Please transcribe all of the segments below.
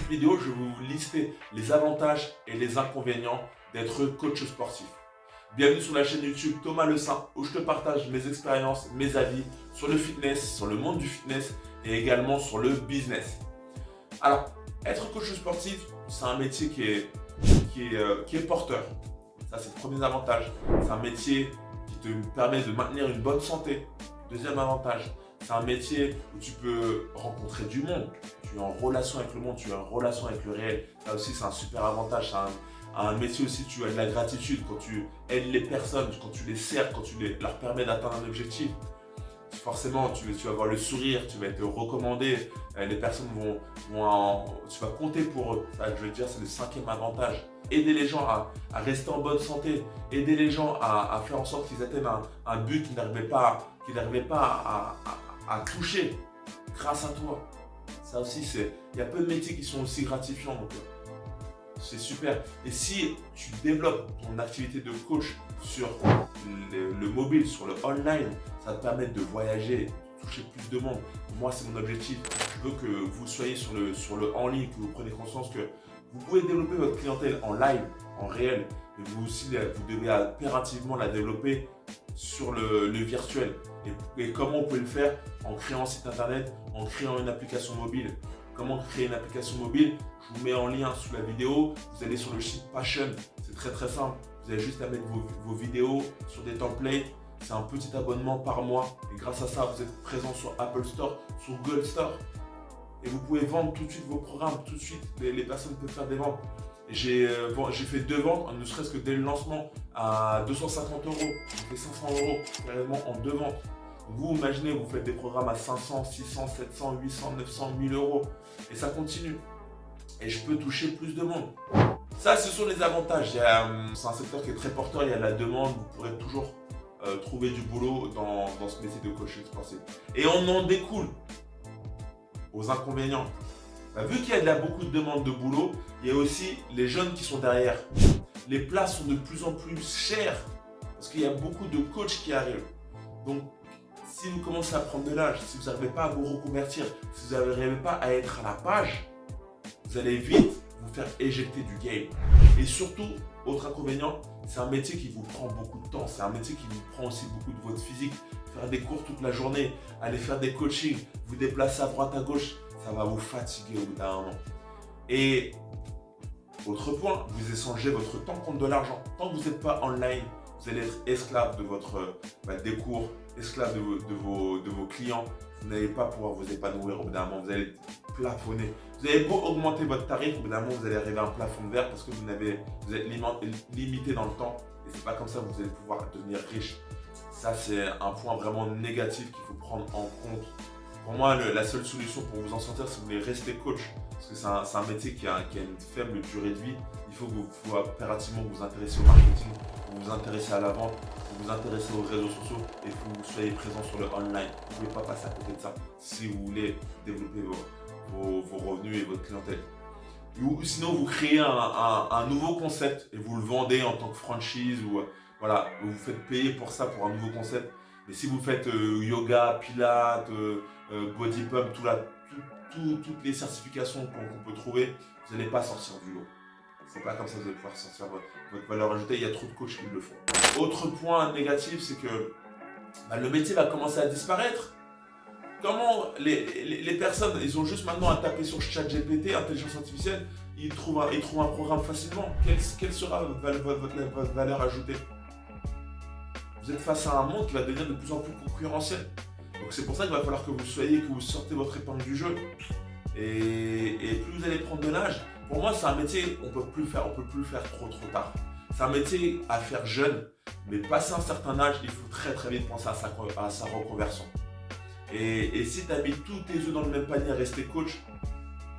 vidéo, je vais vous lister les avantages et les inconvénients d'être coach sportif. Bienvenue sur la chaîne YouTube Thomas Le Saint, où je te partage mes expériences, mes avis sur le fitness, sur le monde du fitness et également sur le business. Alors, être coach sportif, c'est un métier qui est porteur. Ça, c'est le premier avantage. C'est un métier qui te permet de maintenir une bonne santé. Deuxième avantage, c'est un métier où tu peux rencontrer du monde. Tu es en relation avec le monde, tu es en relation avec le réel. Ça aussi, c'est un super avantage. C'est un métier aussi, tu as de la gratitude quand tu aides les personnes, quand tu les sers, quand tu leur permets d'atteindre un objectif. Forcément, tu vas avoir le sourire, tu vas être recommandé, les personnes tu vas compter pour eux. Ça, je veux dire, c'est le cinquième avantage. Aider les gens à rester en bonne santé, aider les gens à faire en sorte qu'ils atteignent un but qu'ils n'arrivaient pas à toucher grâce à toi. Ça aussi, il y a peu de métiers qui sont aussi gratifiants. Donc, c'est super. Et si tu développes ton activité de coach sur le mobile, sur le online, ça te permet de voyager, de toucher plus de monde. Moi, c'est mon objectif. Je veux que vous soyez sur le en ligne, que vous preniez conscience que vous pouvez développer votre clientèle en live, en réel, mais vous aussi, vous devez impérativement la développer sur le virtuel. Et comment on peut le faire? En créant un site internet, en créant une application mobile. Comment créer une application mobile? Je vous mets en lien sous la vidéo. Vous allez sur le site Passion. C'est très très simple. Vous avez juste à mettre vos vidéos sur des templates. C'est un petit abonnement par mois. Et grâce à ça, vous êtes présent sur Apple Store, sur Google Store. Et vous pouvez vendre tout de suite vos programmes. Tout de suite, les personnes peuvent faire des ventes. J'ai fait 2 ventes, ne serait-ce que dès le lancement, à 250 €. J'ai fait 500 € carrément en 2 ventes. Vous imaginez, vous faites des programmes à 500, 600, 700, 800, 900, 1000 €. Et ça continue. Et je peux toucher plus de monde. Ça, ce sont les avantages. C'est un secteur qui est très porteur, il y a de la demande. Vous pourrez toujours trouver du boulot dans ce métier de coach sportif. Et on en découle aux inconvénients. Vu qu'il y a beaucoup de demandes de boulot, il y a aussi les jeunes qui sont derrière. Les places sont de plus en plus chères parce qu'il y a beaucoup de coachs qui arrivent. Donc, si vous commencez à prendre de l'âge, si vous n'arrivez pas à vous reconvertir, si vous n'arrivez pas à être à la page, vous allez vite vous faire éjecter du game. Et surtout, autre inconvénient, c'est un métier qui vous prend beaucoup de temps. C'est un métier qui vous prend aussi beaucoup de votre physique. Faire des cours toute la journée, aller faire des coachings, vous déplacer à droite à gauche, ça va vous fatiguer au bout d'un moment. Et autre point, vous échangez votre temps contre de l'argent. Tant que vous n'êtes pas online, vous allez être esclave de des cours, esclave de vos clients. Vous n'allez pas pouvoir vous épanouir au bout d'un moment. Vous allez plafonner. Vous allez beau augmenter votre tarif, au bout d'un moment, vous allez arriver à un plafond de verre parce que vous êtes limité dans le temps. Et c'est pas comme ça que vous allez pouvoir devenir riche. Ça, c'est un point vraiment négatif qu'il faut prendre en compte. Pour moi, la seule solution pour vous en sortir, c'est que vous voulez rester coach. Parce que c'est un métier qui a une faible durée de vie. Il faut impérativement vous intéresser au marketing, vous intéresser à la vente, vous intéresser aux réseaux sociaux et que vous soyez présent sur le online. Vous ne pouvez pas passer à côté de ça si vous voulez développer vos revenus et votre clientèle. Ou sinon, vous créez un nouveau concept et vous le vendez en tant que franchise ou voilà, vous vous faites payer pour ça, pour un nouveau concept. Mais si vous faites yoga, pilates, body pump, toutes les certifications qu'on peut trouver, vous n'allez pas sortir du lot. C'est pas comme ça que vous allez pouvoir sortir votre valeur ajoutée. Il y a trop de coachs qui le font. Autre point négatif, c'est que le métier va commencer à disparaître. Comment les personnes, ils ont juste maintenant à taper sur ChatGPT, intelligence artificielle, ils trouvent un programme facilement. Quelle sera votre valeur ajoutée? Vous êtes face à un monde qui va devenir de plus en plus concurrentiel. Donc c'est pour ça qu'il va falloir que vous sortez votre épingle du jeu. Et plus vous allez prendre de l'âge, pour moi c'est un métier, on peut plus le faire trop tard. C'est un métier à faire jeune, mais passé un certain âge, il faut très très vite penser à sa reconversion. Et si tu as mis tous tes œufs dans le même panier à rester coach,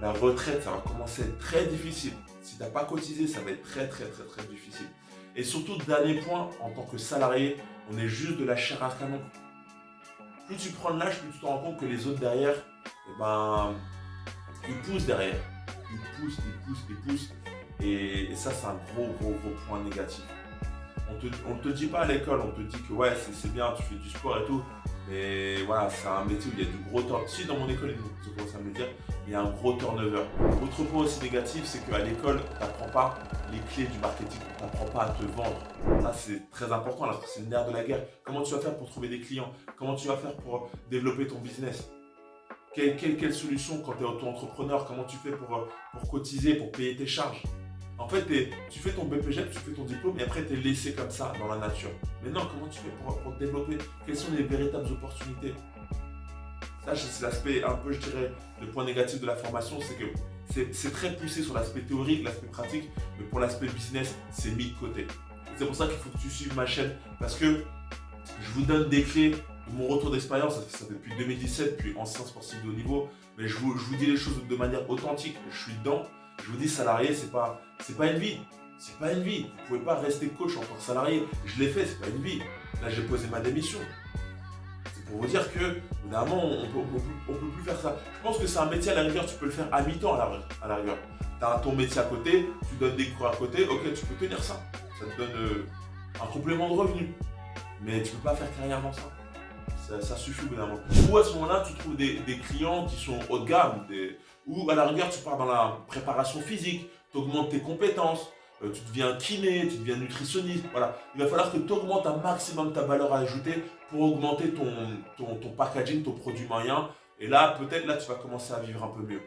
la retraite ça va commencer à être très difficile. Si tu n'as pas cotisé, ça va être très très très très difficile. Et surtout, dernier point, en tant que salarié, on est juste de la chair à canon. Plus tu prends de l'âge, plus tu te rends compte que les autres derrière, ils poussent derrière. Ils poussent. Et ça, c'est un gros point négatif. On ne te dit pas à l'école, on te dit que ouais, c'est bien, tu fais du sport et tout. Mais voilà, c'est un métier où il y a du gros turnover. Si, dans mon école, ils ont commencé à me le dire, il y a un gros turnover. Autre point aussi négatif, c'est qu'à l'école, on t'apprend pas les clés du marketing, on t'apprend pas à te vendre. Ça, c'est très important, là, c'est le nerf de la guerre. Comment tu vas faire pour trouver des clients? Comment tu vas faire pour développer ton business? Quelle solution quand tu es auto-entrepreneur? Comment tu fais pour cotiser, pour payer tes charges? En fait, tu fais ton BPGEP, tu fais ton diplôme et après tu es laissé comme ça dans la nature. Mais non, comment tu fais pour te développer? Quelles sont les véritables opportunités? Ça, c'est l'aspect un peu, je dirais, le point négatif de la formation, c'est que c'est très poussé sur l'aspect théorique, l'aspect pratique, mais pour l'aspect business, c'est mis de côté. C'est pour ça qu'il faut que tu suives ma chaîne parce que je vous donne des clés de mon retour d'expérience, ça fait depuis 2017, puis ancien sportif de haut niveau, mais je vous dis les choses de manière authentique, je suis dedans. Je vous dis salarié, c'est pas une vie. C'est pas une vie. Vous pouvez pas rester coach en tant que salarié. Je l'ai fait, c'est pas une vie. Là, j'ai posé ma démission. C'est pour vous dire que, évidemment, on peut plus faire ça. Je pense que c'est un métier à la rigueur, tu peux le faire à mi-temps à la rigueur. Tu as ton métier à côté, tu donnes des cours à côté, ok, tu peux tenir ça. Ça te donne un complément de revenu. Mais tu peux pas faire carrière dans ça. Ça suffit au bout d'un moment. Ou à ce moment-là, tu trouves des clients qui sont haut de gamme, ou à la rigueur, tu pars dans la préparation physique, tu augmentes tes compétences, tu deviens kiné, tu deviens nutritionniste. Voilà. Il va falloir que tu augmentes un maximum ta valeur ajoutée pour augmenter ton packaging, ton produit moyen. Et là, peut-être, là, tu vas commencer à vivre un peu mieux.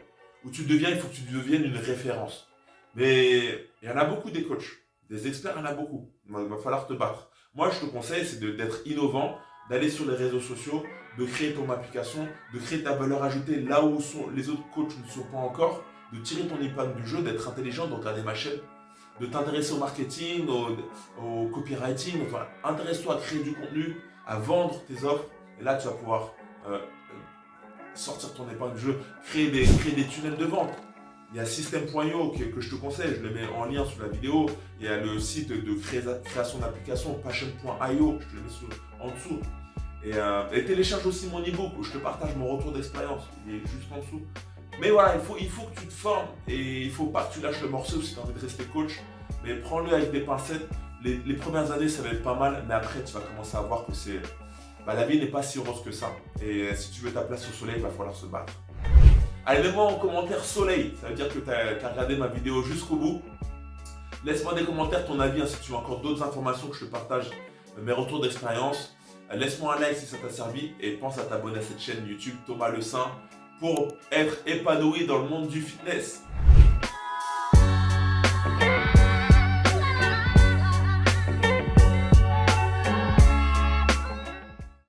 Où il faut que tu deviennes une référence. Mais il y en a beaucoup des coachs, des experts, il y en a beaucoup. Il va falloir te battre. Moi, je te conseille, c'est d'être innovant, d'aller sur les réseaux sociaux, de créer ton application, de créer ta valeur ajoutée là où les autres coachs ne sont pas encore, de tirer ton épingle du jeu, d'être intelligent, de regarder ma chaîne, de t'intéresser au marketing, au copywriting. Enfin, intéresse-toi à créer du contenu, à vendre tes offres. Et là, tu vas pouvoir sortir ton épingle du jeu, créer des tunnels de vente. Il y a System.io que je te conseille, je le mets en lien sous la vidéo. Il y a le site de création d'application, Passion.io, je te le mets en dessous. Et télécharge aussi mon ebook où je te partage mon retour d'expérience, il est juste en dessous. Mais voilà, il faut que tu te formes et il ne faut pas que tu lâches le morceau si tu as envie de rester coach. Mais prends-le avec des pincettes. Les premières années, ça va être pas mal, mais après, tu vas commencer à voir que la vie n'est pas si rose que ça. Et si tu veux ta place au soleil, il va falloir se battre. Allez, mets-moi en commentaire soleil, ça veut dire que tu as regardé ma vidéo jusqu'au bout. Laisse-moi des commentaires ton avis, si tu veux encore d'autres informations que je te partage, mes retours d'expérience. Laisse-moi un like si ça t'a servi et pense à t'abonner à cette chaîne YouTube Thomas Le Saint pour être épanoui dans le monde du fitness.